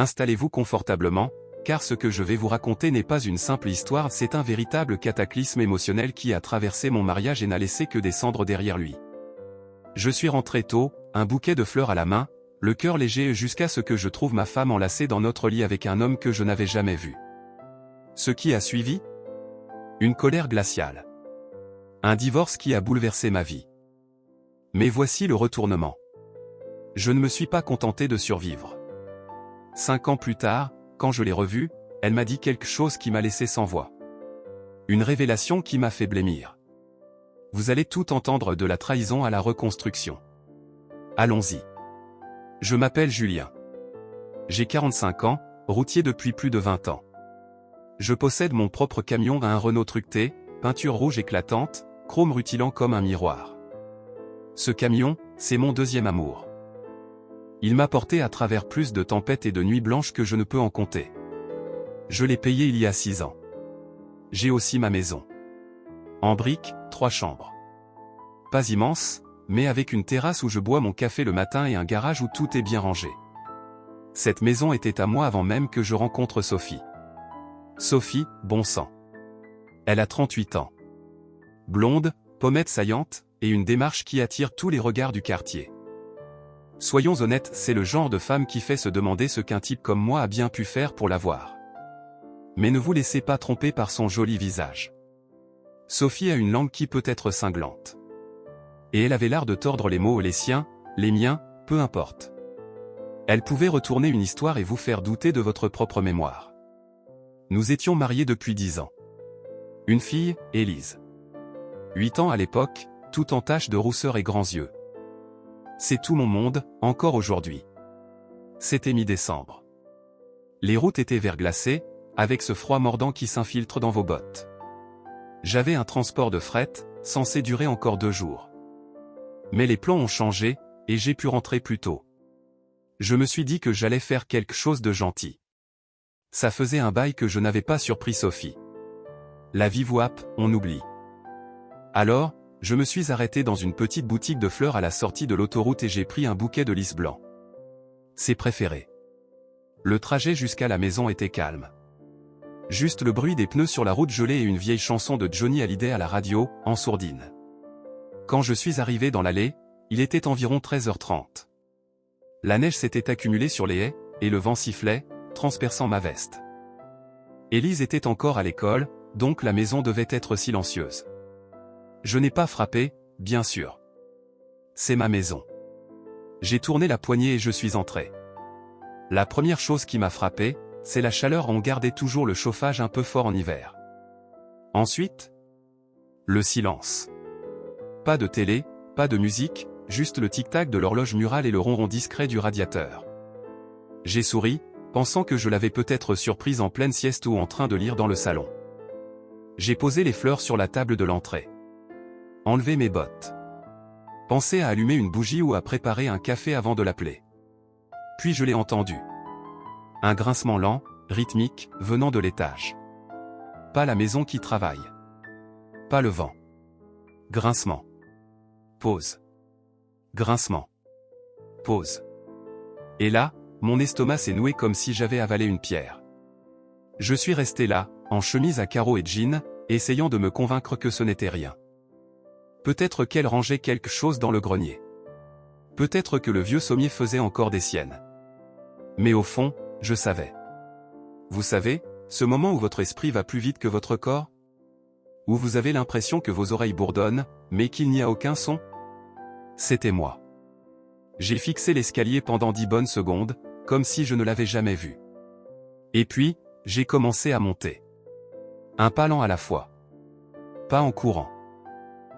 Installez-vous confortablement, car ce que je vais vous raconter n'est pas une simple histoire, c'est un véritable cataclysme émotionnel qui a traversé mon mariage et n'a laissé que des cendres derrière lui. Je suis rentré tôt, un bouquet de fleurs à la main, le cœur léger jusqu'à ce que je trouve ma femme enlacée dans notre lit avec un homme que je n'avais jamais vu. Ce qui a suivi? Une colère glaciale. Un divorce qui a bouleversé ma vie. Mais voici le retournement. Je ne me suis pas contenté de survivre. 5 ans plus tard, quand je l'ai revue, elle m'a dit quelque chose qui m'a laissé sans voix. Une révélation qui m'a fait blêmir. Vous allez tout entendre de la trahison à la reconstruction. Allons-y. Je m'appelle Julien. J'ai 45 ans, routier depuis plus de 20 ans. Je possède mon propre camion à un Renault Truck-T, peinture rouge éclatante, chrome rutilant comme un miroir. Ce camion, c'est mon deuxième amour. Il m'a porté à travers plus de tempêtes et de nuits blanches que je ne peux en compter. Je l'ai payé il y a 6 ans. J'ai aussi ma maison. En briques, 3 chambres. Pas immense, mais avec une terrasse où je bois mon café le matin et un garage où tout est bien rangé. Cette maison était à moi avant même que je rencontre Sophie. Sophie, bon sang. Elle a 38 ans. Blonde, pommette saillante, et une démarche qui attire tous les regards du quartier. Soyons honnêtes, c'est le genre de femme qui fait se demander ce qu'un type comme moi a bien pu faire pour l'avoir. Mais ne vous laissez pas tromper par son joli visage. Sophie a une langue qui peut être cinglante. Et elle avait l'art de tordre les mots, les siens, les miens, peu importe. Elle pouvait retourner une histoire et vous faire douter de votre propre mémoire. Nous étions mariés depuis 10 ans. Une fille, Élise. 8 ans à l'époque, tout en taches de rousseur et grands yeux. C'est tout mon monde, encore aujourd'hui. C'était mi-décembre. Les routes étaient verglacées, avec ce froid mordant qui s'infiltre dans vos bottes. J'avais un transport de fret, censé durer encore 2 jours. Mais les plans ont changé, et j'ai pu rentrer plus tôt. Je me suis dit que j'allais faire quelque chose de gentil. Ça faisait un bail que je n'avais pas surpris Sophie. La vie wap, on oublie. Alors, je me suis arrêté dans une petite boutique de fleurs à la sortie de l'autoroute et j'ai pris un bouquet de lys blanc. Ses préférés. Le trajet jusqu'à la maison était calme. Juste le bruit des pneus sur la route gelée et une vieille chanson de Johnny Hallyday à la radio, en sourdine. Quand je suis arrivé dans l'allée, il était environ 13h30. La neige s'était accumulée sur les haies, et le vent sifflait, transperçant ma veste. Élise était encore à l'école, donc la maison devait être silencieuse. Je n'ai pas frappé, bien sûr. C'est ma maison. J'ai tourné la poignée et je suis entré. La première chose qui m'a frappé, c'est la chaleur. On gardait toujours le chauffage un peu fort en hiver. Ensuite, le silence. Pas de télé, pas de musique, juste le tic-tac de l'horloge murale et le ronron discret du radiateur. J'ai souri, pensant que je l'avais peut-être surprise en pleine sieste ou en train de lire dans le salon. J'ai posé les fleurs sur la table de l'entrée. Enlevé mes bottes. Pensé à allumer une bougie ou à préparer un café avant de l'appeler. Puis je l'ai entendu. Un grincement lent, rythmique, venant de l'étage. Pas la maison qui travaille. Pas le vent. Grincement. Pause. Grincement. Pause. Et là, mon estomac s'est noué comme si j'avais avalé une pierre. Je suis resté là, en chemise à carreaux et jean, essayant de me convaincre que ce n'était rien. Peut-être qu'elle rangeait quelque chose dans le grenier. Peut-être que le vieux sommier faisait encore des siennes. Mais au fond, je savais. Vous savez, ce moment où votre esprit va plus vite que votre corps? Où vous avez l'impression que vos oreilles bourdonnent, mais qu'il n'y a aucun son? C'était moi. J'ai fixé l'escalier pendant 10 bonnes secondes, comme si je ne l'avais jamais vu. Et puis, j'ai commencé à monter. Un pas lent à la fois. Pas en courant.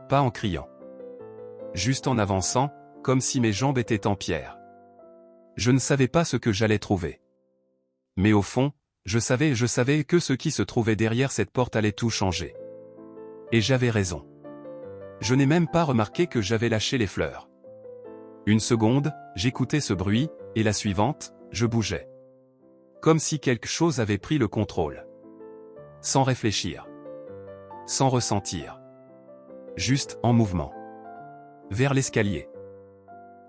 Pas en criant. Juste en avançant, comme si mes jambes étaient en pierre. Je ne savais pas ce que j'allais trouver. Mais au fond, je savais que ce qui se trouvait derrière cette porte allait tout changer. Et j'avais raison. Je n'ai même pas remarqué que j'avais lâché les fleurs. Une seconde, j'écoutais ce bruit, et la suivante, je bougeais. Comme si quelque chose avait pris le contrôle. Sans réfléchir. Sans ressentir. Juste en mouvement. Vers l'escalier.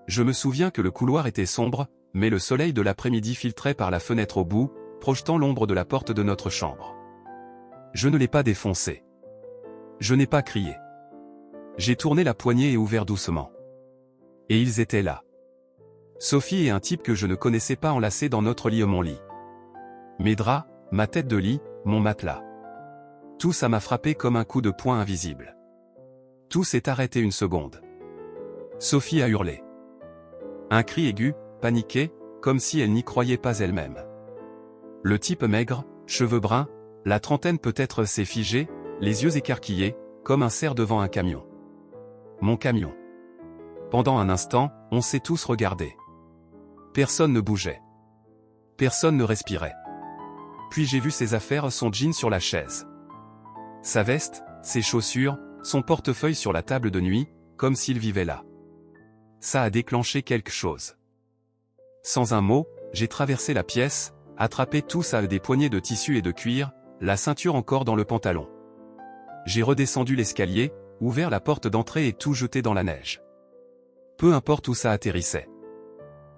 Je me souviens que le couloir était sombre, mais le soleil de l'après-midi filtrait par la fenêtre au bout, projetant l'ombre de la porte de notre chambre. Je ne l'ai pas défoncée. Je n'ai pas crié. J'ai tourné la poignée et ouvert doucement. Et ils étaient là. Sophie et un type que je ne connaissais pas enlacés dans notre lit, mon lit. Mes draps, ma tête de lit, mon matelas. Tout ça m'a frappé comme un coup de poing invisible. Tout s'est arrêté une seconde. Sophie a hurlé. Un cri aigu, paniqué, comme si elle n'y croyait pas elle-même. Le type maigre, cheveux bruns, la trentaine peut-être s'est figé, les yeux écarquillés, comme un cerf devant un camion. Mon camion. Pendant un instant, on s'est tous regardés. Personne ne bougeait. Personne ne respirait. Puis j'ai vu ses affaires, son jean sur la chaise. Sa veste, ses chaussures, son portefeuille sur la table de nuit, comme s'il vivait là. Ça a déclenché quelque chose. Sans un mot, j'ai traversé la pièce, attrapé tout ça avec des poignées de tissu et de cuir, la ceinture encore dans le pantalon. J'ai redescendu l'escalier, ouvert la porte d'entrée et tout jeté dans la neige. Peu importe où ça atterrissait.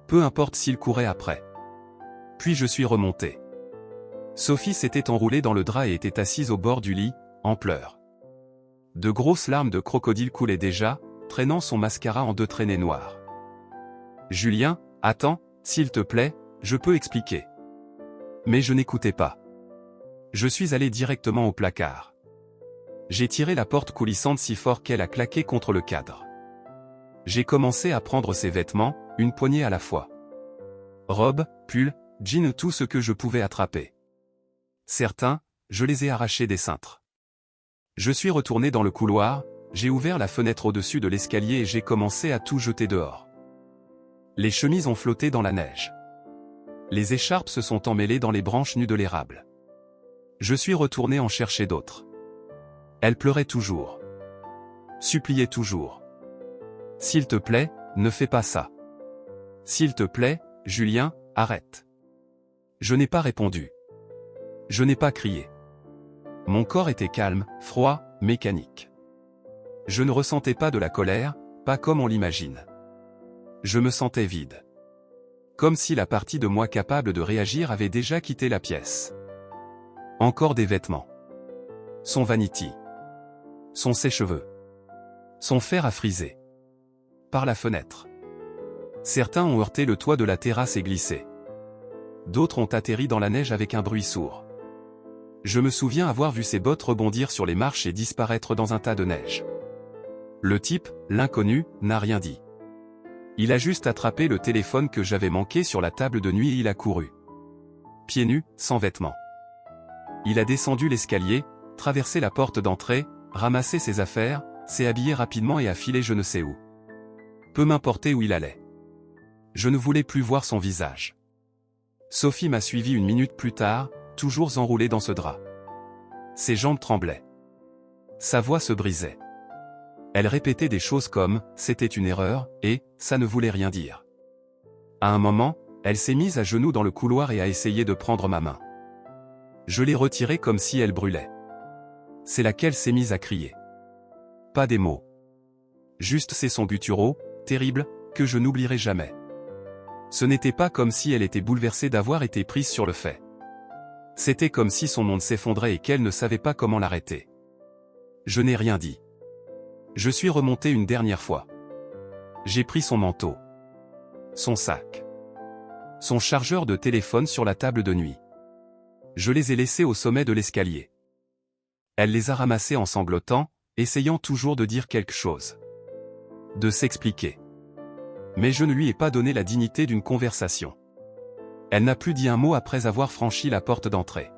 Peu importe s'il courait après. Puis je suis remonté. Sophie s'était enroulée dans le drap et était assise au bord du lit, en pleurs. De grosses larmes de crocodile coulaient déjà, traînant son mascara en 2 traînées noires. Julien, attends, s'il te plaît, je peux expliquer. Mais je n'écoutais pas. Je suis allé directement au placard. J'ai tiré la porte coulissante si fort qu'elle a claqué contre le cadre. J'ai commencé à prendre ses vêtements, une poignée à la fois. Robe, pull, jean, tout ce que je pouvais attraper. Certains, je les ai arrachés des cintres. Je suis retourné dans le couloir, j'ai ouvert la fenêtre au-dessus de l'escalier et j'ai commencé à tout jeter dehors. Les chemises ont flotté dans la neige. Les écharpes se sont emmêlées dans les branches nues de l'érable. Je suis retourné en chercher d'autres. Elle pleurait toujours. Suppliait toujours. S'il te plaît, ne fais pas ça. S'il te plaît, Julien, arrête. Je n'ai pas répondu. Je n'ai pas crié. Mon corps était calme, froid, mécanique. Je ne ressentais pas de la colère, pas comme on l'imagine. Je me sentais vide. Comme si la partie de moi capable de réagir avait déjà quitté la pièce. Encore des vêtements. Son vanity. Son sèche-cheveux. Son fer à friser. Par la fenêtre. Certains ont heurté le toit de la terrasse et glissé. D'autres ont atterri dans la neige avec un bruit sourd. Je me souviens avoir vu ses bottes rebondir sur les marches et disparaître dans un tas de neige. Le type, l'inconnu, n'a rien dit. Il a juste attrapé le téléphone que j'avais manqué sur la table de nuit et il a couru. Pieds nus, sans vêtements. Il a descendu l'escalier, traversé la porte d'entrée, ramassé ses affaires, s'est habillé rapidement et a filé je ne sais où. Peu m'importait où il allait. Je ne voulais plus voir son visage. Sophie m'a suivi 1 minute plus tard, toujours enroulée dans ce drap. Ses jambes tremblaient. Sa voix se brisait. Elle répétait des choses comme « c'était une erreur » et « ça ne voulait rien dire ». À un moment, elle s'est mise à genoux dans le couloir et a essayé de prendre ma main. Je l'ai retirée comme si elle brûlait. C'est là qu'elle s'est mise à crier. Pas des mots. Juste ces sons gutturaux, terribles, que je n'oublierai jamais. Ce n'était pas comme si elle était bouleversée d'avoir été prise sur le fait. C'était comme si son monde s'effondrait et qu'elle ne savait pas comment l'arrêter. Je n'ai rien dit. Je suis remonté une dernière fois. J'ai pris son manteau. Son sac. Son chargeur de téléphone sur la table de nuit. Je les ai laissés au sommet de l'escalier. Elle les a ramassés en sanglotant, essayant toujours de dire quelque chose. De s'expliquer. Mais je ne lui ai pas donné la dignité d'une conversation. Elle n'a plus dit un mot après avoir franchi la porte d'entrée.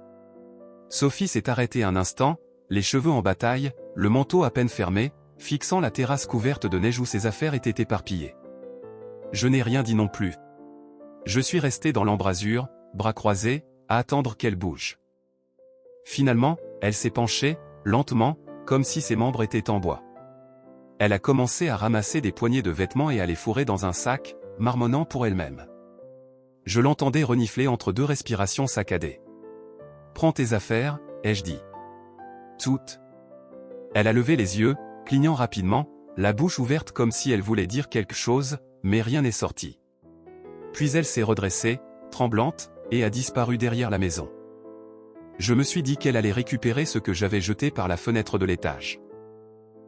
Sophie s'est arrêtée un instant, les cheveux en bataille, le manteau à peine fermé, fixant la terrasse couverte de neige où ses affaires étaient éparpillées. Je n'ai rien dit non plus. Je suis resté dans l'embrasure, bras croisés, à attendre qu'elle bouge. Finalement, elle s'est penchée, lentement, comme si ses membres étaient en bois. Elle a commencé à ramasser des poignées de vêtements et à les fourrer dans un sac, marmonnant pour elle-même. Je l'entendais renifler entre 2 respirations saccadées. « Prends tes affaires », ai-je dit. « Toutes ». Elle a levé les yeux, clignant rapidement, la bouche ouverte comme si elle voulait dire quelque chose, mais rien n'est sorti. Puis elle s'est redressée, tremblante, et a disparu derrière la maison. Je me suis dit qu'elle allait récupérer ce que j'avais jeté par la fenêtre de l'étage.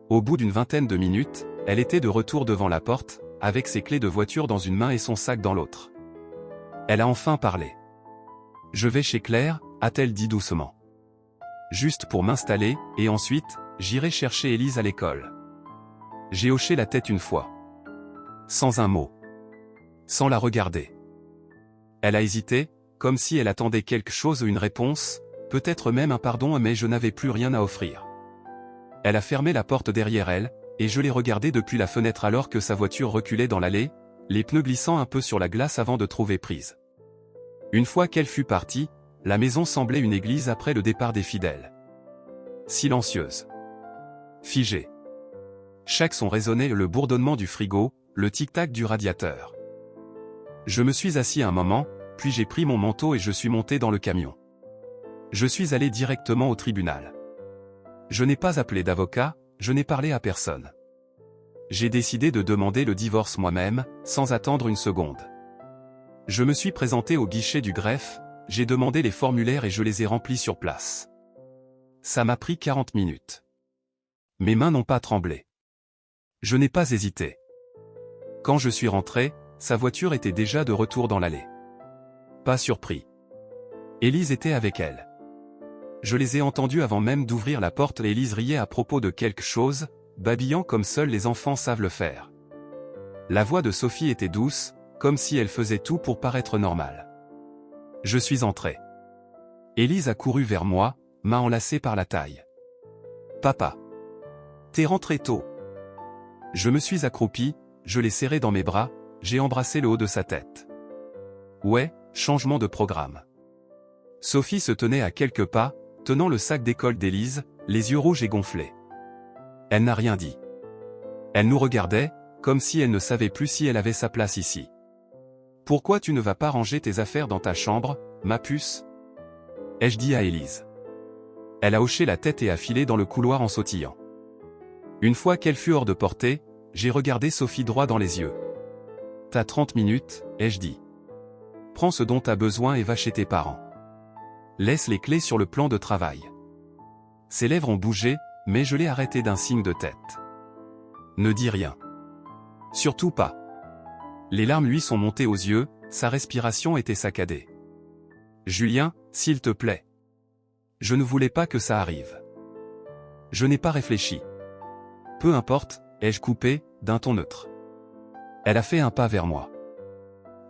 Au bout d'une vingtaine de minutes, elle était de retour devant la porte, avec ses clés de voiture dans une main et son sac dans l'autre. Elle a enfin parlé. « Je vais chez Claire », a-t-elle dit doucement. « Juste pour m'installer, et ensuite, j'irai chercher Élise à l'école. » J'ai hoché la tête une fois. Sans un mot. Sans la regarder. Elle a hésité, comme si elle attendait quelque chose ou une réponse, peut-être même un pardon, mais je n'avais plus rien à offrir. Elle a fermé la porte derrière elle, et je l'ai regardée depuis la fenêtre alors que sa voiture reculait dans l'allée, les pneus glissant un peu sur la glace avant de trouver prise. Une fois qu'elle fut partie, la maison semblait une église après le départ des fidèles. Silencieuse. Figée. Chaque son résonnait, le bourdonnement du frigo, le tic-tac du radiateur. Je me suis assis un moment, puis j'ai pris mon manteau et je suis monté dans le camion. Je suis allé directement au tribunal. Je n'ai pas appelé d'avocat, je n'ai parlé à personne. J'ai décidé de demander le divorce moi-même, sans attendre une seconde. Je me suis présenté au guichet du greffe, j'ai demandé les formulaires et je les ai remplis sur place. Ça m'a pris 40 minutes. Mes mains n'ont pas tremblé. Je n'ai pas hésité. Quand je suis rentré, sa voiture était déjà de retour dans l'allée. Pas surpris. Élise était avec elle. Je les ai entendus avant même d'ouvrir la porte et Élise riait à propos de quelque chose, babillant comme seuls les enfants savent le faire. La voix de Sophie était douce, comme si elle faisait tout pour paraître normale. Je suis entré. Élise a couru vers moi, m'a enlacé par la taille. « Papa. T'es rentré tôt. » Je me suis accroupi, je l'ai serré dans mes bras, j'ai embrassé le haut de sa tête. Ouais, changement de programme. Sophie se tenait à quelques pas, tenant le sac d'école d'Élise, les yeux rouges et gonflés. Elle n'a rien dit. Elle nous regardait, comme si elle ne savait plus si elle avait sa place ici. « Pourquoi tu ne vas pas ranger tes affaires dans ta chambre, ma puce ?» ai-je dit à Élise. Elle a hoché la tête et a filé dans le couloir en sautillant. Une fois qu'elle fut hors de portée, j'ai regardé Sophie droit dans les yeux. « T'as 30 minutes, ai-je dit. Prends ce dont t'as besoin et va chez tes parents. Laisse les clés sur le plan de travail. » Ses lèvres ont bougé, mais je l'ai arrêté d'un signe de tête. « Ne dis rien. Surtout pas. » Les larmes lui sont montées aux yeux, sa respiration était saccadée. « Julien, s'il te plaît. Je ne voulais pas que ça arrive. » Je n'ai pas réfléchi. « Peu importe, ai-je coupé, d'un ton neutre. » Elle a fait un pas vers moi.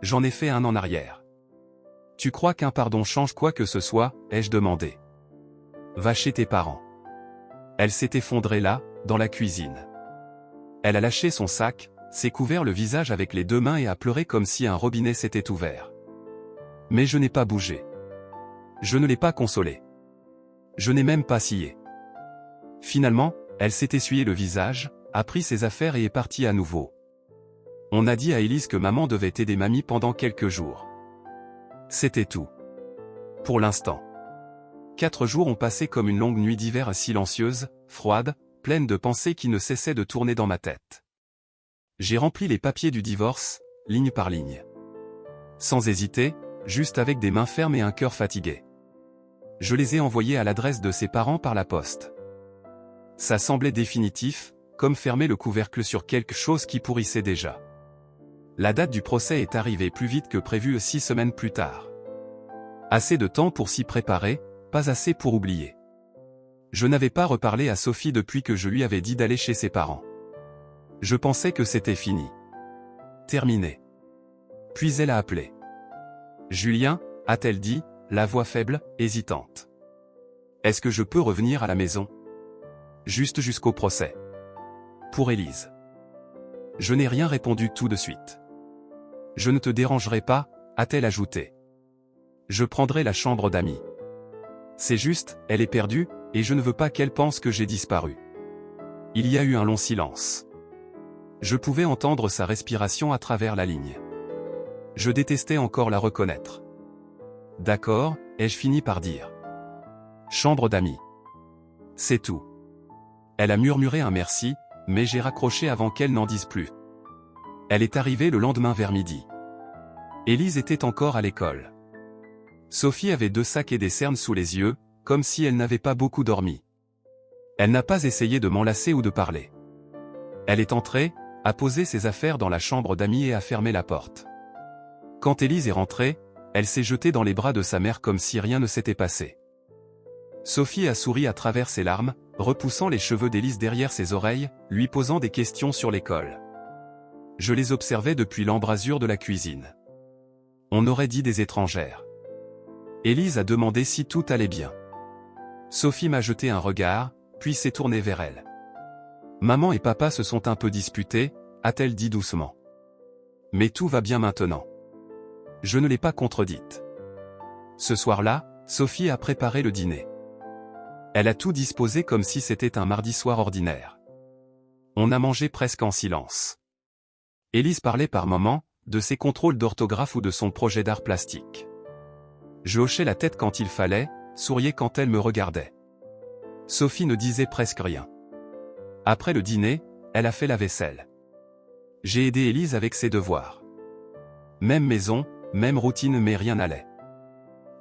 J'en ai fait un en arrière. « Tu crois qu'un pardon change quoi que ce soit, ai-je demandé. Va chez tes parents. » Elle s'est effondrée là, dans la cuisine. Elle a lâché son sac, s'est couvert le visage avec les deux mains et a pleuré comme si un robinet s'était ouvert. Mais je n'ai pas bougé. Je ne l'ai pas consolée. Je n'ai même pas scié. Finalement, elle s'est essuyé le visage, a pris ses affaires et est partie à nouveau. On a dit à Élise que maman devait aider mamie pendant quelques jours. C'était tout. Pour l'instant. 4 jours ont passé comme une longue nuit d'hiver silencieuse, froide, pleine de pensées qui ne cessaient de tourner dans ma tête. J'ai rempli les papiers du divorce, ligne par ligne. Sans hésiter, juste avec des mains fermes et un cœur fatigué. Je les ai envoyés à l'adresse de ses parents par la poste. Ça semblait définitif, comme fermer le couvercle sur quelque chose qui pourrissait déjà. La date du procès est arrivée plus vite que prévu 6 semaines plus tard. Assez de temps pour s'y préparer, pas assez pour oublier. Je n'avais pas reparlé à Sophie depuis que je lui avais dit d'aller chez ses parents. Je pensais que c'était fini. Terminé. Puis elle a appelé. « Julien » a-t-elle dit, la voix faible, hésitante. « Est-ce que je peux revenir à la maison ? Juste jusqu'au procès. » Pour Élise. Je n'ai rien répondu tout de suite. « Je ne te dérangerai pas » a-t-elle ajouté. « Je prendrai la chambre d'amis. C'est juste, elle est perdue, et je ne veux pas qu'elle pense que j'ai disparu. » Il y a eu un long silence. Je pouvais entendre sa respiration à travers la ligne. Je détestais encore la reconnaître. « D'accord » ai-je fini par dire. « Chambre d'amis. C'est tout. » Elle a murmuré un merci, mais j'ai raccroché avant qu'elle n'en dise plus. Elle est arrivée le lendemain vers midi. Élise était encore à l'école. Sophie avait 2 sacs et des cernes sous les yeux, comme si elle n'avait pas beaucoup dormi. Elle n'a pas essayé de m'enlacer ou de parler. Elle est entrée, a posé ses affaires dans la chambre d'amis et a fermé la porte. Quand Élise est rentrée, elle s'est jetée dans les bras de sa mère comme si rien ne s'était passé. Sophie a souri à travers ses larmes, repoussant les cheveux d'Élise derrière ses oreilles, lui posant des questions sur l'école. Je les observais depuis l'embrasure de la cuisine. On aurait dit des étrangères. Élise a demandé si tout allait bien. Sophie m'a jeté un regard, puis s'est tournée vers elle. Maman et papa se sont un peu disputés, a-t-elle dit doucement. Mais tout va bien maintenant. Je ne l'ai pas contredite. Ce soir-là, Sophie a préparé le dîner. Elle a tout disposé comme si c'était un mardi soir ordinaire. On a mangé presque en silence. Élise parlait par moments, de ses contrôles d'orthographe ou de son projet d'art plastique. Je hochais la tête quand il fallait, souriais quand elle me regardait. Sophie ne disait presque rien. Après le dîner, elle a fait la vaisselle. J'ai aidé Élise avec ses devoirs. Même maison, même routine mais rien n'allait.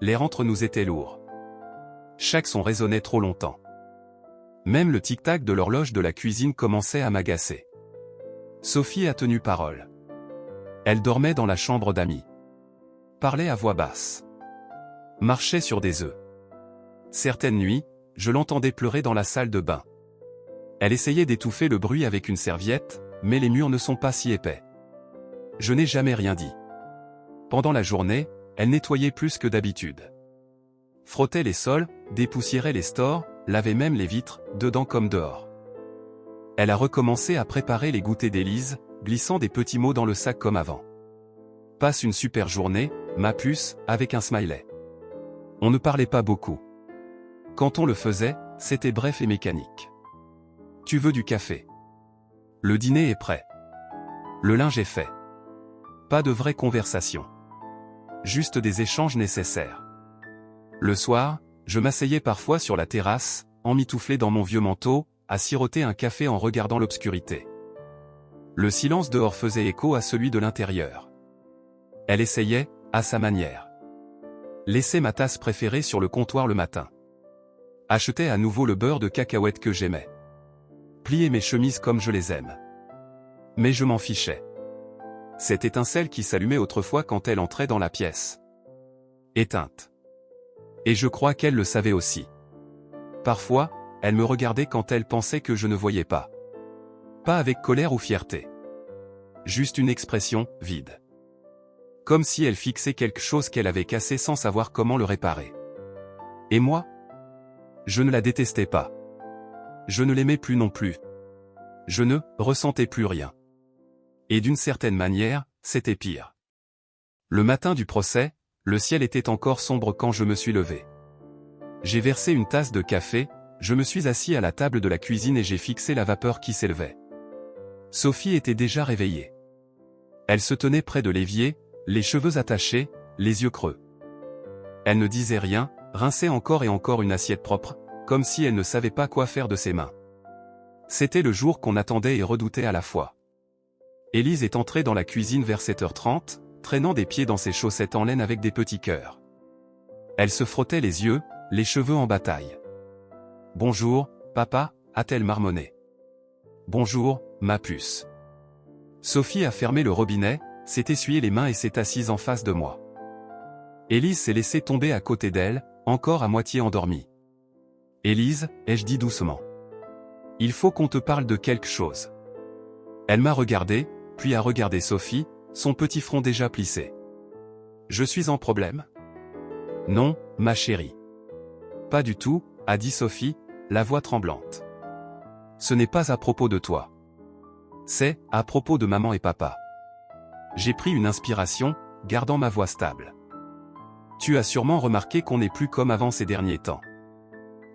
L'air entre nous était lourd. Chaque son résonnait trop longtemps. Même le tic-tac de l'horloge de la cuisine commençait à m'agacer. Sophie a tenu parole. Elle dormait dans la chambre d'amis. Parlait à voix basse. Marchait sur des œufs. Certaines nuits, je l'entendais pleurer dans la salle de bain. Elle essayait d'étouffer le bruit avec une serviette, mais les murs ne sont pas si épais. Je n'ai jamais rien dit. Pendant la journée, elle nettoyait plus que d'habitude. Frottait les sols, dépoussiérait les stores, lavait même les vitres, dedans comme dehors. Elle a recommencé à préparer les goûters d'Élise, glissant des petits mots dans le sac comme avant. Passe une super journée, ma puce, avec un smiley. On ne parlait pas beaucoup. Quand on le faisait, c'était bref et mécanique. Tu veux du café? Le dîner est prêt. Le linge est fait. Pas de vraie conversation. Juste des échanges nécessaires. Le soir, je m'asseyais parfois sur la terrasse, emmitouflé dans mon vieux manteau, à siroter un café en regardant l'obscurité. Le silence dehors faisait écho à celui de l'intérieur. Elle essayait, à sa manière. Laissait ma tasse préférée sur le comptoir le matin. Achetait à nouveau le beurre de cacahuète que j'aimais. Pliait mes chemises comme je les aime. Mais je m'en fichais. Cette étincelle qui s'allumait autrefois quand elle entrait dans la pièce. Éteinte. Et je crois qu'elle le savait aussi. Parfois, elle me regardait quand elle pensait que je ne voyais pas. Pas avec colère ou fierté. Juste une expression, vide. Comme si elle fixait quelque chose qu'elle avait cassé sans savoir comment le réparer. Et moi? Je ne la détestais pas. Je ne l'aimais plus non plus. Je ne ressentais plus rien. Et d'une certaine manière, c'était pire. Le matin du procès, le ciel était encore sombre quand je me suis levé. J'ai versé une tasse de café, je me suis assis à la table de la cuisine et j'ai fixé la vapeur qui s'élevait. Sophie était déjà réveillée. Elle se tenait près de l'évier, les cheveux attachés, les yeux creux. Elle ne disait rien, rinçait encore et encore une assiette propre, comme si elle ne savait pas quoi faire de ses mains. C'était le jour qu'on attendait et redoutait à la fois. Élise est entrée dans la cuisine vers 7h30, traînant des pieds dans ses chaussettes en laine avec des petits cœurs. Elle se frottait les yeux, les cheveux en bataille. « Bonjour, papa » a-t-elle marmonné. « Bonjour, ma puce. » Sophie a fermé le robinet, s'est essuyé les mains et s'est assise en face de moi. Élise s'est laissée tomber à côté d'elle, encore à moitié endormie. « Élise » ai-je dit doucement. « Il faut qu'on te parle de quelque chose. » Elle m'a regardé, puis a regardé Sophie, son petit front déjà plissé. « Je suis en problème ? » ?»« Non, ma chérie. »« Pas du tout, » a dit Sophie, la voix tremblante. « Ce n'est pas à propos de toi. C'est à propos de maman et papa. » J'ai pris une inspiration, gardant ma voix stable. « Tu as sûrement remarqué qu'on n'est plus comme avant ces derniers temps.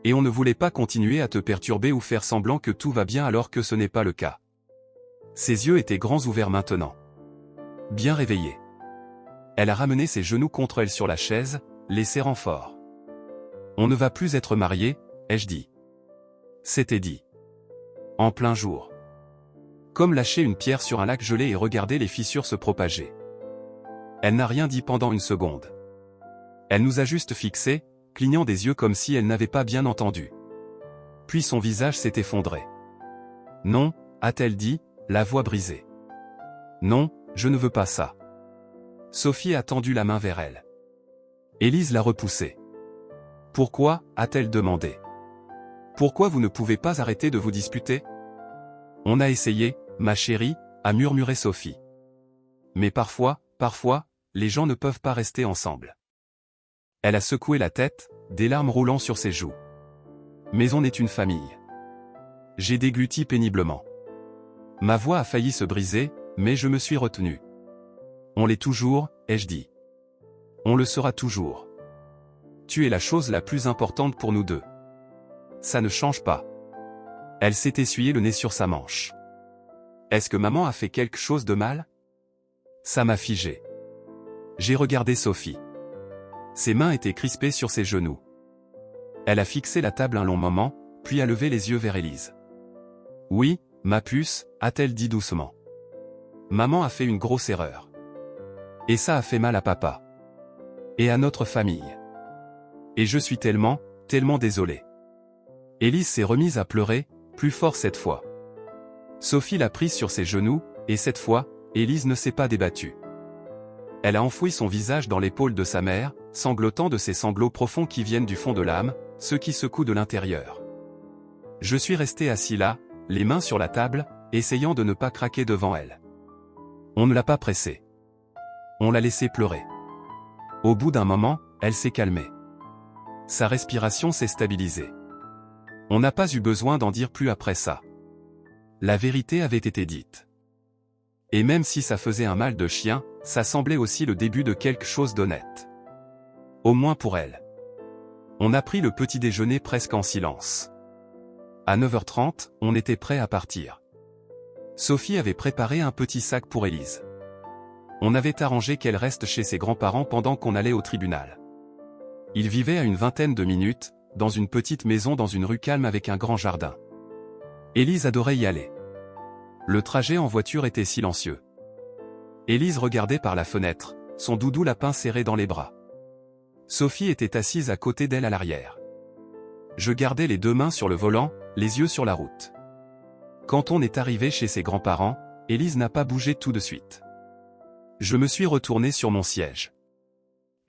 Et on ne voulait pas continuer à te perturber ou faire semblant que tout va bien alors que ce n'est pas le cas. » Ses yeux étaient grands ouverts maintenant. Bien réveillés. Elle a ramené ses genoux contre elle sur la chaise, les serrant fort. « On ne va plus être mariés, ai-je dit. » C'était dit. En plein jour. Comme lâcher une pierre sur un lac gelé et regarder les fissures se propager. Elle n'a rien dit pendant une seconde. Elle nous a juste fixés, clignant des yeux comme si elle n'avait pas bien entendu. Puis son visage s'est effondré. Non, a-t-elle dit, la voix brisée. Non, je ne veux pas ça. Sophie a tendu la main vers elle. Élise l'a repoussée. Pourquoi, a-t-elle demandé. Pourquoi vous ne pouvez pas arrêter de vous disputer? On a essayé, ma chérie, a murmuré Sophie. Mais parfois, les gens ne peuvent pas rester ensemble. Elle a secoué la tête, des larmes roulant sur ses joues. Mais on est une famille. J'ai dégluti péniblement. Ma voix a failli se briser, mais je me suis retenu. On l'est toujours, ai-je dit. On le sera toujours. Tu es la chose la plus importante pour nous deux. Ça ne change pas. Elle s'est essuyé le nez sur sa manche. Est-ce que maman a fait quelque chose de mal? Ça m'a figé. J'ai regardé Sophie. Ses mains étaient crispées sur ses genoux. Elle a fixé la table un long moment, puis a levé les yeux vers Élise. Oui, ma puce, a-t-elle dit doucement. Maman a fait une grosse erreur. Et ça a fait mal à papa. Et à notre famille. Et je suis tellement désolée. Élise s'est remise à pleurer, plus fort cette fois. Sophie l'a prise sur ses genoux, et cette fois, Élise ne s'est pas débattue. Elle a enfoui son visage dans l'épaule de sa mère, sanglotant de ces sanglots profonds qui viennent du fond de l'âme, ceux qui secouent de l'intérieur. Je suis resté assis là, les mains sur la table, essayant de ne pas craquer devant elle. On ne l'a pas pressée. On l'a laissée pleurer. Au bout d'un moment, elle s'est calmée. Sa respiration s'est stabilisée. On n'a pas eu besoin d'en dire plus après ça. La vérité avait été dite. Et même si ça faisait un mal de chien, ça semblait aussi le début de quelque chose d'honnête. Au moins pour elle. On a pris le petit déjeuner presque en silence. À 9h30, on était prêt à partir. Sophie avait préparé un petit sac pour Élise. On avait arrangé qu'elle reste chez ses grands-parents pendant qu'on allait au tribunal. Ils vivaient à une vingtaine de minutes, dans une petite maison dans une rue calme avec un grand jardin. Élise adorait y aller. Le trajet en voiture était silencieux. Élise regardait par la fenêtre, son doudou lapin serré dans les bras. Sophie était assise à côté d'elle à l'arrière. Je gardais les deux mains sur le volant, les yeux sur la route. Quand on est arrivé chez ses grands-parents, Élise n'a pas bougé tout de suite. Je me suis retourné sur mon siège.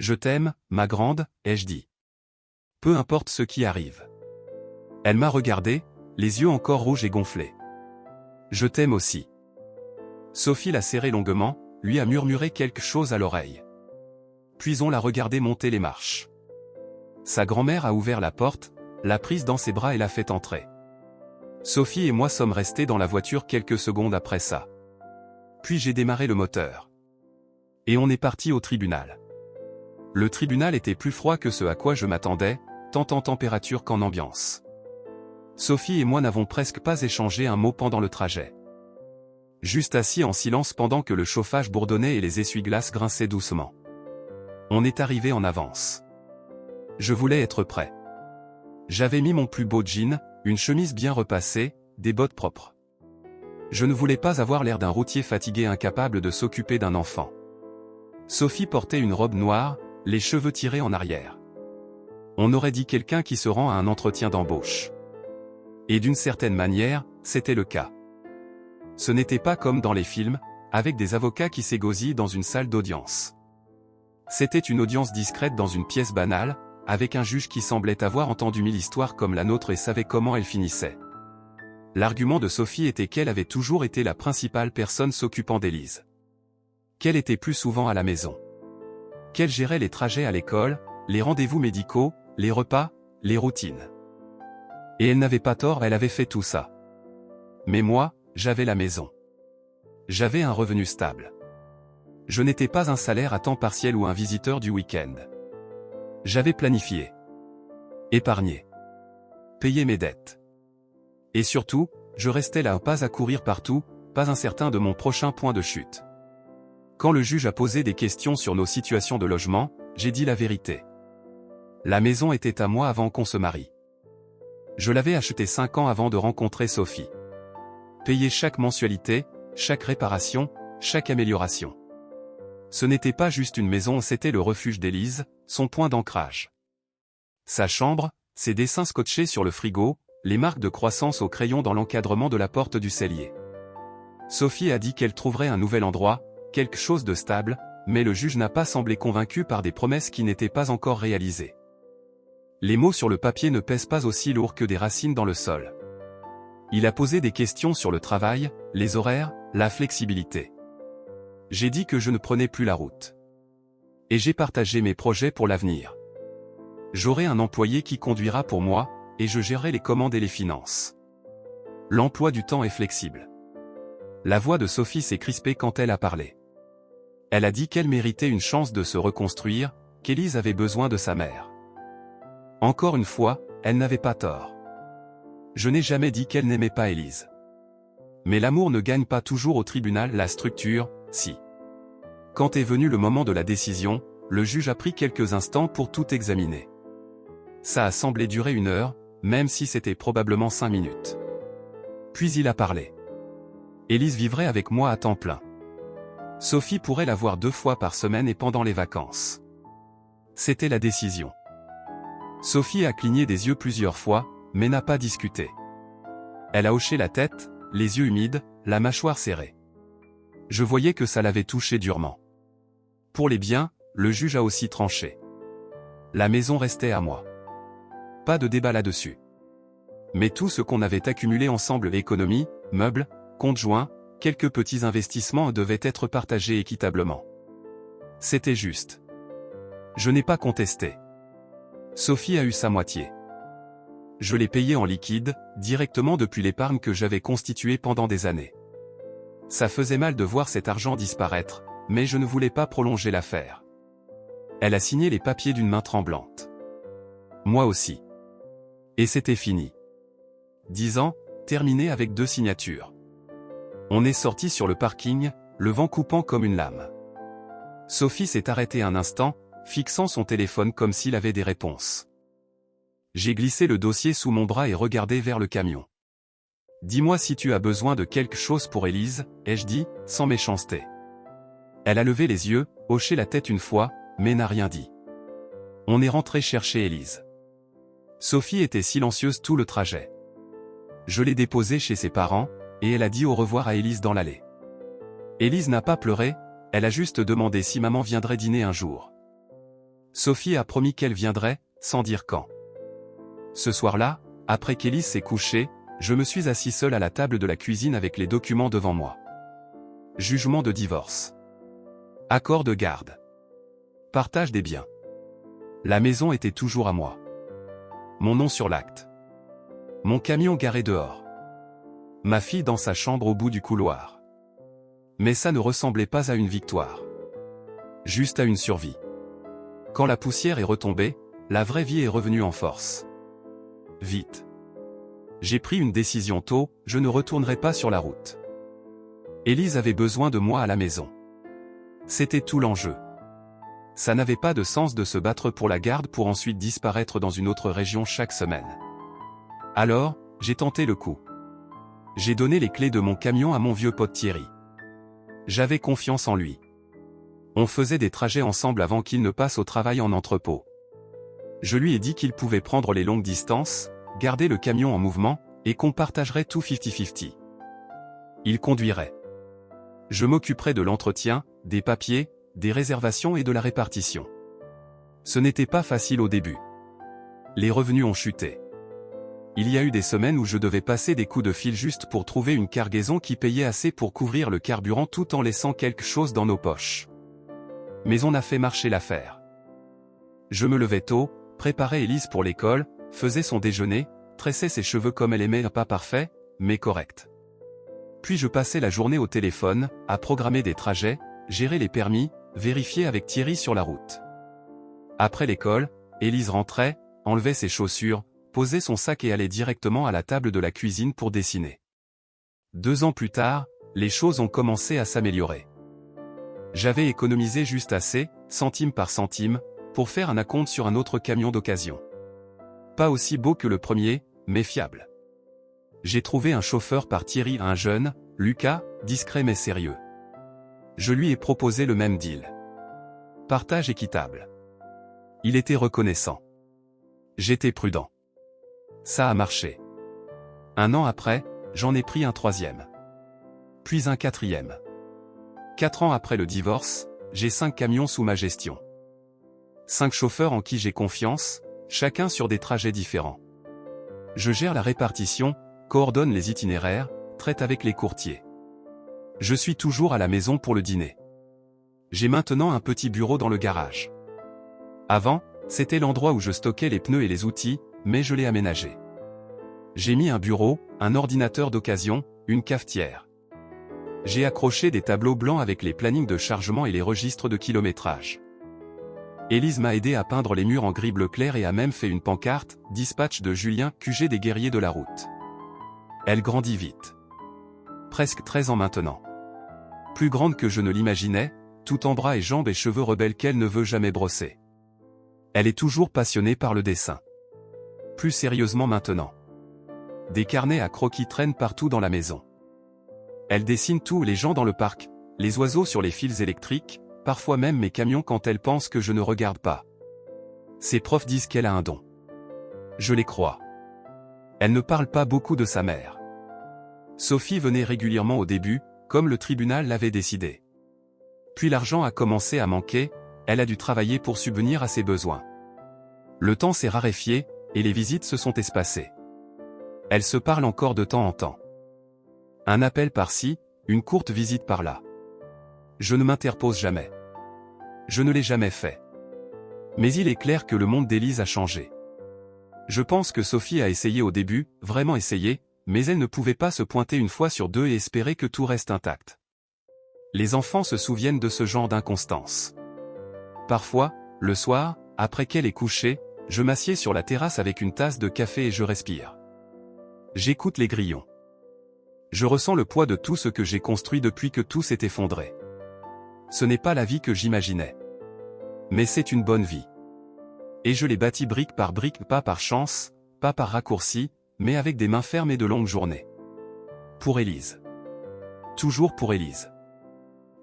Je t'aime, ma grande, ai-je dit. Peu importe ce qui arrive. Elle m'a regardé, les yeux encore rouges et gonflés. Je t'aime aussi. Sophie l'a serré longuement, lui a murmuré quelque chose à l'oreille. Puis on l'a regardé monter les marches. Sa grand-mère a ouvert la porte, l'a prise dans ses bras et l'a fait entrer. Sophie et moi sommes restés dans la voiture quelques secondes après ça. Puis j'ai démarré le moteur. Et on est parti au tribunal. Le tribunal était plus froid que ce à quoi je m'attendais, tant en température qu'en ambiance. Sophie et moi n'avons presque pas échangé un mot pendant le trajet. Juste assis en silence pendant que le chauffage bourdonnait et les essuie-glaces grinçaient doucement. On est arrivé en avance. Je voulais être prêt. J'avais mis mon plus beau jean, une chemise bien repassée, des bottes propres. Je ne voulais pas avoir l'air d'un routier fatigué incapable de s'occuper d'un enfant. Sophie portait une robe noire, les cheveux tirés en arrière. On aurait dit quelqu'un qui se rend à un entretien d'embauche. Et d'une certaine manière, c'était le cas. Ce n'était pas comme dans les films, avec des avocats qui s'égosillent dans une salle d'audience. C'était une audience discrète dans une pièce banale, avec un juge qui semblait avoir entendu 1000 histoires comme la nôtre et savait comment elle finissait. L'argument de Sophie était qu'elle avait toujours été la principale personne s'occupant d'Élise. Qu'elle était plus souvent à la maison. Qu'elle gérait les trajets à l'école, les rendez-vous médicaux, les repas, les routines. Et elle n'avait pas tort, elle avait fait tout ça. Mais moi, j'avais la maison. J'avais un revenu stable. Je n'étais pas un salaire à temps partiel ou un visiteur du week-end. J'avais planifié. Épargné. Payé mes dettes. Et surtout, je restais là pas à courir partout, pas incertain de mon prochain point de chute. Quand le juge a posé des questions sur nos situations de logement, j'ai dit la vérité. La maison était à moi avant qu'on se marie. Je l'avais achetée 5 ans avant de rencontrer Sophie. Payé chaque mensualité, chaque réparation, chaque amélioration. Ce n'était pas juste une maison, c'était le refuge d'Élise, son point d'ancrage. Sa chambre, ses dessins scotchés sur le frigo, les marques de croissance au crayon dans l'encadrement de la porte du cellier. Sophie a dit qu'elle trouverait un nouvel endroit, quelque chose de stable, mais le juge n'a pas semblé convaincu par des promesses qui n'étaient pas encore réalisées. Les mots sur le papier ne pèsent pas aussi lourd que des racines dans le sol. Il a posé des questions sur le travail, les horaires, la flexibilité. J'ai dit que je ne prenais plus la route. Et j'ai partagé mes projets pour l'avenir. J'aurai un employé qui conduira pour moi, et je gérerai les commandes et les finances. L'emploi du temps est flexible. La voix de Sophie s'est crispée quand elle a parlé. Elle a dit qu'elle méritait une chance de se reconstruire, qu'Élise avait besoin de sa mère. Encore une fois, elle n'avait pas tort. Je n'ai jamais dit qu'elle n'aimait pas Élise. Mais l'amour ne gagne pas toujours au tribunal, la structure, si. Quand est venu le moment de la décision, le juge a pris quelques instants pour tout examiner. Ça a semblé durer 1 heure, même si c'était probablement 5 minutes. Puis il a parlé. Élise vivrait avec moi à temps plein. Sophie pourrait la voir 2 fois par semaine et pendant les vacances. C'était la décision. Sophie a cligné des yeux plusieurs fois, mais n'a pas discuté. Elle a hoché la tête, les yeux humides, la mâchoire serrée. Je voyais que ça l'avait touchée durement. Pour les biens, le juge a aussi tranché. La maison restait à moi. Pas de débat là-dessus. Mais tout ce qu'on avait accumulé ensemble, économie, meubles, compte joint, quelques petits investissements devaient être partagés équitablement. C'était juste. Je n'ai pas contesté. Sophie a eu sa moitié. Je l'ai payé en liquide, directement depuis l'épargne que j'avais constituée pendant des années. Ça faisait mal de voir cet argent disparaître, mais je ne voulais pas prolonger l'affaire. Elle a signé les papiers d'une main tremblante. Moi aussi. Et c'était fini. 10 ans, terminé avec 2 signatures. On est sorti sur le parking, le vent coupant comme une lame. Sophie s'est arrêtée un instant, fixant son téléphone comme s'il avait des réponses. J'ai glissé le dossier sous mon bras et regardé vers le camion. « Dis-moi si tu as besoin de quelque chose pour Élise, » ai-je dit, sans méchanceté. Elle a levé les yeux, hoché la tête une fois, mais n'a rien dit. On est rentré chercher Élise. Sophie était silencieuse tout le trajet. Je l'ai déposée chez ses parents, et elle a dit au revoir à Élise dans l'allée. Élise n'a pas pleuré, elle a juste demandé si maman viendrait dîner un jour. Sophie a promis qu'elle viendrait, sans dire quand. Ce soir-là, après qu'Élise s'est couchée, je me suis assis seul à la table de la cuisine avec les documents devant moi. Jugement de divorce. Accord de garde. Partage des biens. La maison était toujours à moi. Mon nom sur l'acte. Mon camion garé dehors. Ma fille dans sa chambre au bout du couloir. Mais ça ne ressemblait pas à une victoire. Juste à une survie. Quand la poussière est retombée, la vraie vie est revenue en force. Vite. J'ai pris une décision tôt, je ne retournerai pas sur la route. Élise avait besoin de moi à la maison. C'était tout l'enjeu. Ça n'avait pas de sens de se battre pour la garde pour ensuite disparaître dans une autre région chaque semaine. Alors, j'ai tenté le coup. J'ai donné les clés de mon camion à mon vieux pote Thierry. J'avais confiance en lui. On faisait des trajets ensemble avant qu'il ne passe au travail en entrepôt. Je lui ai dit qu'il pouvait prendre les longues distances, garder le camion en mouvement, et qu'on partagerait tout 50-50. Il conduirait. Je m'occuperais de l'entretien, des papiers, des réservations et de la répartition. Ce n'était pas facile au début. Les revenus ont chuté. Il y a eu des semaines où je devais passer des coups de fil juste pour trouver une cargaison qui payait assez pour couvrir le carburant tout en laissant quelque chose dans nos poches. Mais on a fait marcher l'affaire. Je me levais tôt, préparais Élise pour l'école, faisais son déjeuner, tressais ses cheveux comme elle aimait, pas parfait, mais correct. Puis je passais la journée au téléphone, à programmer des trajets, gérer les permis, vérifier avec Thierry sur la route. Après l'école, Élise rentrait, enlevait ses chaussures, posait son sac et allait directement à la table de la cuisine pour dessiner. 2 ans plus tard, les choses ont commencé à s'améliorer. J'avais économisé juste assez, centime par centime, pour faire un acompte sur un autre camion d'occasion. Pas aussi beau que le premier, mais fiable. J'ai trouvé un chauffeur par Thierry, un jeune, Lucas, discret mais sérieux. Je lui ai proposé le même deal. Partage équitable. Il était reconnaissant. J'étais prudent. Ça a marché. 1 an après, j'en ai pris un 3e. Puis un 4e. 4 ans après le divorce, j'ai 5 camions sous ma gestion. 5 chauffeurs en qui j'ai confiance, chacun sur des trajets différents. Je gère la répartition, coordonne les itinéraires, traite avec les courtiers. Je suis toujours à la maison pour le dîner. J'ai maintenant un petit bureau dans le garage. Avant, c'était l'endroit où je stockais les pneus et les outils, mais je l'ai aménagé. J'ai mis un bureau, un ordinateur d'occasion, une cafetière. J'ai accroché des tableaux blancs avec les plannings de chargement et les registres de kilométrage. Élise m'a aidé à peindre les murs en gris bleu clair et a même fait une pancarte, dispatch de Julien, QG des guerriers de la route. Elle grandit vite. Presque 13 ans maintenant. Plus grande que je ne l'imaginais, tout en bras et jambes et cheveux rebelles qu'elle ne veut jamais brosser. Elle est toujours passionnée par le dessin. Plus sérieusement maintenant. Des carnets à croquis traînent partout dans la maison. Elle dessine tous les gens dans le parc, les oiseaux sur les fils électriques, parfois même mes camions quand elle pense que je ne regarde pas. Ses profs disent qu'elle a un don. Je les crois. Elle ne parle pas beaucoup de sa mère. Sophie venait régulièrement au début, comme le tribunal l'avait décidé. Puis l'argent a commencé à manquer, elle a dû travailler pour subvenir à ses besoins. Le temps s'est raréfié, et les visites se sont espacées. Elles se parlent encore de temps en temps. Un appel par-ci, une courte visite par-là. Je ne m'interpose jamais. Je ne l'ai jamais fait. Mais il est clair que le monde d'Élise a changé. Je pense que Sophie a essayé au début, vraiment essayé, mais elle ne pouvait pas se pointer une fois sur deux et espérer que tout reste intact. Les enfants se souviennent de ce genre d'inconstance. Parfois, le soir, après qu'elle est couchée, je m'assieds sur la terrasse avec une tasse de café et je respire. J'écoute les grillons. Je ressens le poids de tout ce que j'ai construit depuis que tout s'est effondré. Ce n'est pas la vie que j'imaginais. Mais c'est une bonne vie. Et je l'ai bâtie brique par brique, pas par chance, pas par raccourci, mais avec des mains fermes et de longues journées. Pour Élise. Toujours pour Élise.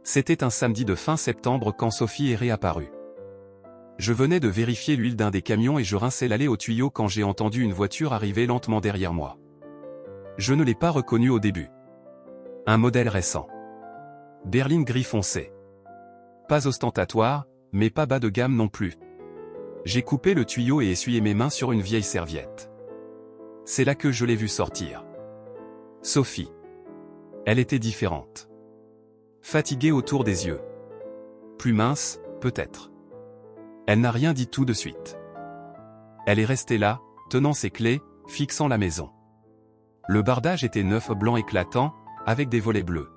C'était un samedi de fin septembre quand Sophie est réapparue. Je venais de vérifier l'huile d'un des camions et je rinçais l'allée au tuyau quand j'ai entendu une voiture arriver lentement derrière moi. Je ne l'ai pas reconnue au début. Un modèle récent. Berline gris foncé. Pas ostentatoire, mais pas bas de gamme non plus. J'ai coupé le tuyau et essuyé mes mains sur une vieille serviette. C'est là que je l'ai vue sortir. Sophie. Elle était différente. Fatiguée autour des yeux. Plus mince, peut-être. Elle n'a rien dit tout de suite. Elle est restée là, tenant ses clés, fixant la maison. Le bardage était neuf blanc éclatant, avec des volets bleus.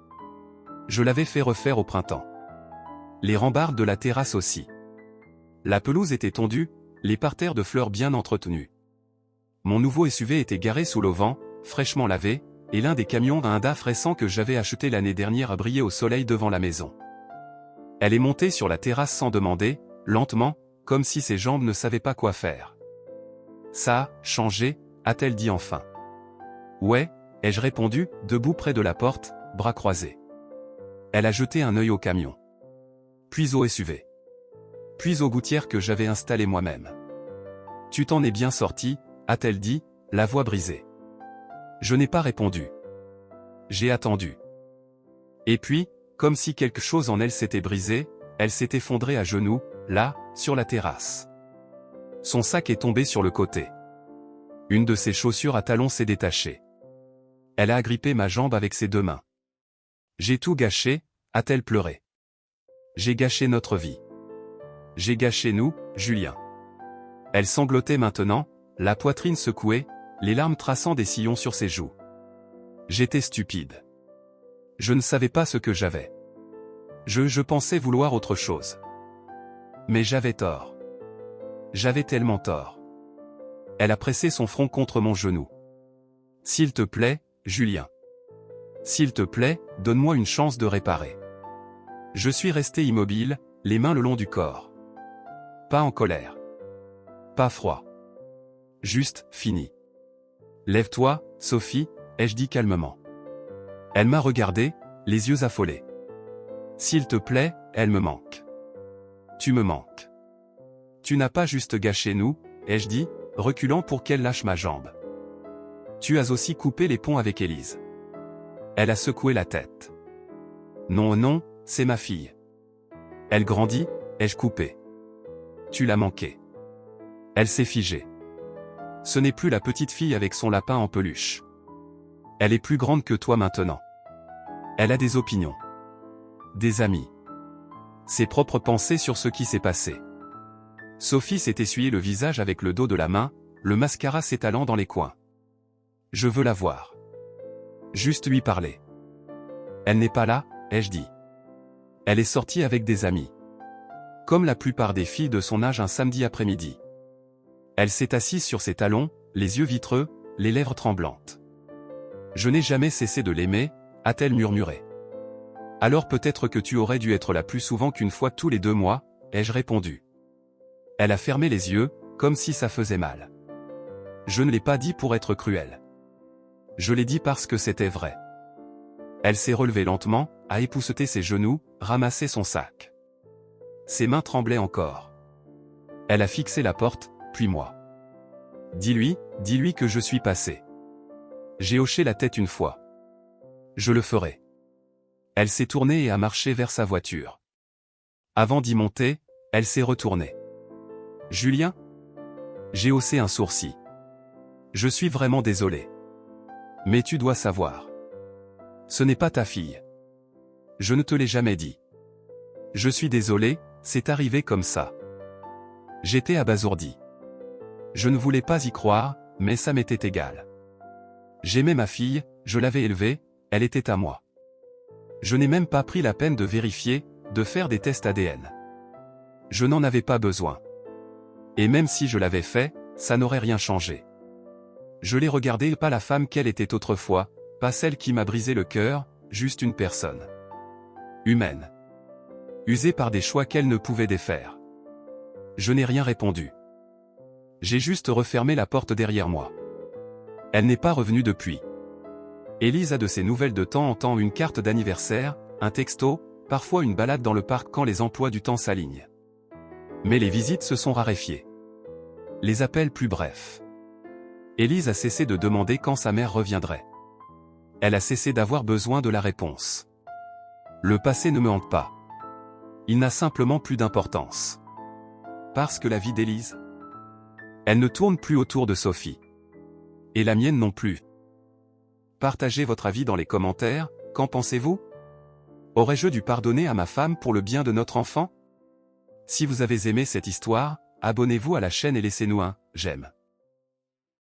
Je l'avais fait refaire au printemps. Les rambardes de la terrasse aussi. La pelouse était tondue, les parterres de fleurs bien entretenus. Mon nouveau SUV était garé sous l'auvent, fraîchement lavé, et l'un des camions à un DAF récent que j'avais acheté l'année dernière brillait au soleil devant la maison. Elle est montée sur la terrasse sans demander, lentement, comme si ses jambes ne savaient pas quoi faire. « Ça a changé », a-t-elle dit enfin. « Ouais », ai-je répondu, debout près de la porte, bras croisés. Elle a jeté un œil au camion. Puis au SUV. Puis aux gouttières que j'avais installées moi-même. « Tu t'en es bien sorti », a-t-elle dit, la voix brisée. Je n'ai pas répondu. J'ai attendu. Et puis, comme si quelque chose en elle s'était brisé, elle s'est effondrée à genoux, là, sur la terrasse. Son sac est tombé sur le côté. Une de ses chaussures à talons s'est détachée. Elle a agrippé ma jambe avec ses 2 mains. J'ai tout gâché, a-t-elle pleuré. J'ai gâché notre vie. J'ai gâché nous, Julien. Elle sanglotait maintenant, la poitrine secouée, les larmes traçant des sillons sur ses joues. J'étais stupide. Je ne savais pas ce que j'avais. Je pensais vouloir autre chose. Mais j'avais tort. J'avais tellement tort. Elle a pressé son front contre mon genou. S'il te plaît, Julien. S'il te plaît, donne-moi une chance de réparer. Je suis resté immobile, les mains le long du corps. Pas en colère. Pas froid. Juste, fini. Lève-toi, Sophie, ai-je dit calmement. Elle m'a regardé, les yeux affolés. S'il te plaît, elle me manque. Tu me manques. Tu n'as pas juste gâché nous, ai-je dit, reculant pour qu'elle lâche ma jambe. Tu as aussi coupé les ponts avec Élise. Elle a secoué la tête. Non, non, c'est ma fille. Elle grandit, ai-je coupé. Tu l'as manquée. Elle s'est figée. Ce n'est plus la petite fille avec son lapin en peluche. Elle est plus grande que toi maintenant. Elle a des opinions. Des amis. Ses propres pensées sur ce qui s'est passé. Sophie s'est essuyé le visage avec le dos de la main, le mascara s'étalant dans les coins. Je veux la voir. Juste lui parler. Elle n'est pas là, ai-je dit. Elle est sortie avec des amis. Comme la plupart des filles de son âge un samedi après-midi. Elle s'est assise sur ses talons, les yeux vitreux, les lèvres tremblantes. Je n'ai jamais cessé de l'aimer, a-t-elle murmuré. Alors peut-être que tu aurais dû être là plus souvent qu'une fois tous les 2 mois, ai-je répondu. Elle a fermé les yeux, comme si ça faisait mal. Je ne l'ai pas dit pour être cruel. Je l'ai dit parce que c'était vrai. Elle s'est relevée lentement, a épousseté ses genoux, ramassé son sac. Ses mains tremblaient encore. Elle a fixé la porte, puis moi. Dis-lui que je suis passé. J'ai hoché la tête une fois. Je le ferai. Elle s'est tournée et a marché vers sa voiture. Avant d'y monter, elle s'est retournée. Julien? J'ai haussé un sourcil. Je suis vraiment désolé. Mais tu dois savoir. Ce n'est pas ta fille. Je ne te l'ai jamais dit. Je suis désolé, c'est arrivé comme ça. J'étais abasourdi. Je ne voulais pas y croire, mais ça m'était égal. J'aimais ma fille, je l'avais élevée, elle était à moi. Je n'ai même pas pris la peine de vérifier, de faire des tests ADN. Je n'en avais pas besoin. Et même si je l'avais fait, ça n'aurait rien changé. Je l'ai regardée, pas la femme qu'elle était autrefois, pas celle qui m'a brisé le cœur, juste une personne. Humaine. Usée par des choix qu'elle ne pouvait défaire. Je n'ai rien répondu. J'ai juste refermé la porte derrière moi. Elle n'est pas revenue depuis. Élise a de ses nouvelles de temps en temps, une carte d'anniversaire, un texto, parfois une balade dans le parc quand les emplois du temps s'alignent. Mais les visites se sont raréfiées. Les appels plus brefs. Élise a cessé de demander quand sa mère reviendrait. Elle a cessé d'avoir besoin de la réponse. Le passé ne me hante pas. Il n'a simplement plus d'importance. Parce que la vie d'Élise, elle ne tourne plus autour de Sophie. Et la mienne non plus. Partagez votre avis dans les commentaires, qu'en pensez-vous? Aurais-je dû pardonner à ma femme pour le bien de notre enfant? Si vous avez aimé cette histoire, abonnez-vous à la chaîne et laissez-nous un « j'aime ».